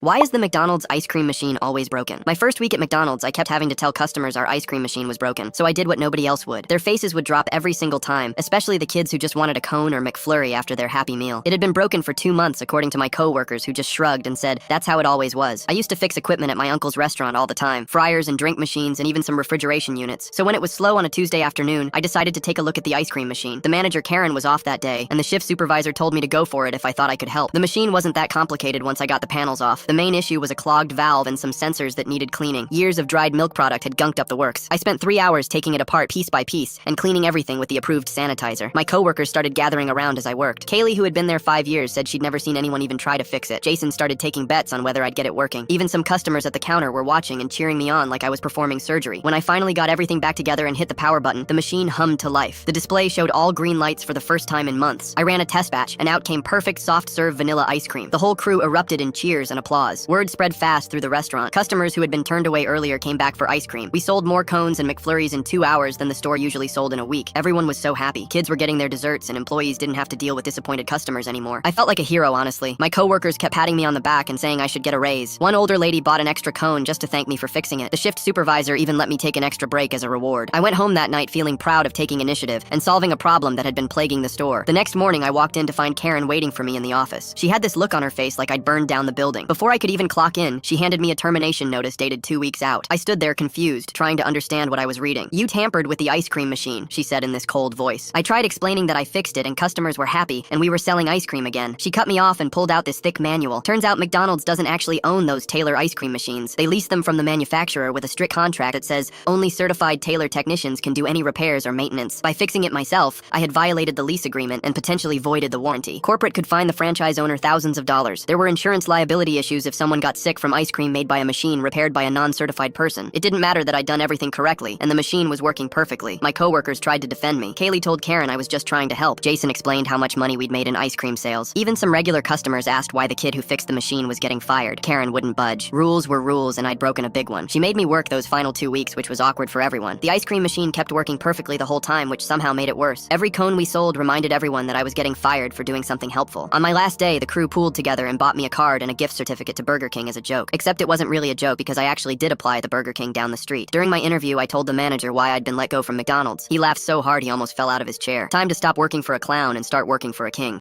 Why is the McDonald's ice cream machine always broken? My first week at McDonald's, I kept having to tell customers our ice cream machine was broken, so I did what nobody else would. Their faces would drop every single time, especially the kids who just wanted a cone or McFlurry after their Happy Meal. It had been broken for 2 months, according to my coworkers, who just shrugged and said, that's how it always was. I used to fix equipment at my uncle's restaurant all the time, fryers and drink machines and even some refrigeration units. So when it was slow on a Tuesday afternoon, I decided to take a look at the ice cream machine. The manager, Karen, was off that day, and the shift supervisor told me to go for it if I thought I could help. The machine wasn't that complicated once I got the panels off. The main issue was a clogged valve and some sensors that needed cleaning. Years of dried milk product had gunked up the works. I spent 3 hours taking it apart piece by piece and cleaning everything with the approved sanitizer. My coworkers started gathering around as I worked. Kaylee, who had been there 5 years, said she'd never seen anyone even try to fix it. Jason started taking bets on whether I'd get it working. Even some customers at the counter were watching and cheering me on like I was performing surgery. When I finally got everything back together and hit the power button, the machine hummed to life. The display showed all green lights for the first time in months. I ran a test batch, and out came perfect soft serve vanilla ice cream. The whole crew erupted in cheers and applause. Word spread fast through the restaurant. Customers who had been turned away earlier came back for ice cream. We sold more cones and McFlurries in 2 hours than the store usually sold in a week. Everyone was so happy. Kids were getting their desserts, and employees didn't have to deal with disappointed customers anymore. I felt like a hero, honestly. My coworkers kept patting me on the back and saying I should get a raise. One older lady bought an extra cone just to thank me for fixing it. The shift supervisor even let me take an extra break as a reward. I went home that night feeling proud of taking initiative and solving a problem that had been plaguing the store. The next morning, I walked in to find Karen waiting for me in the office. She had this look on her face like I'd burned down the building. Before I could even clock in, she handed me a termination notice dated 2 weeks out. I stood there confused, trying to understand what I was reading. You tampered with the ice cream machine, she said in this cold voice. I tried explaining that I fixed it and customers were happy and we were selling ice cream again. She cut me off and pulled out this thick manual. Turns out McDonald's doesn't actually own those Taylor ice cream machines. They lease them from the manufacturer with a strict contract that says only certified Taylor technicians can do any repairs or maintenance. By fixing it myself, I had violated the lease agreement and potentially voided the warranty. Corporate could fine the franchise owner thousands of dollars. There were insurance liability issues if someone got sick from ice cream made by a machine repaired by a non-certified person. It didn't matter that I'd done everything correctly, and the machine was working perfectly. My coworkers tried to defend me. Kaylee told Karen I was just trying to help. Jason explained how much money we'd made in ice cream sales. Even some regular customers asked why the kid who fixed the machine was getting fired. Karen wouldn't budge. Rules were rules, and I'd broken a big one. She made me work those final 2 weeks, which was awkward for everyone. The ice cream machine kept working perfectly the whole time, which somehow made it worse. Every cone we sold reminded everyone that I was getting fired for doing something helpful. On my last day, the crew pooled together and bought me a card and a gift certificate to Burger King as a joke. Except it wasn't really a joke because I actually did apply at the Burger King down the street. During my interview, I told the manager why I'd been let go from McDonald's. He laughed so hard he almost fell out of his chair. Time to stop working for a clown and start working for a king.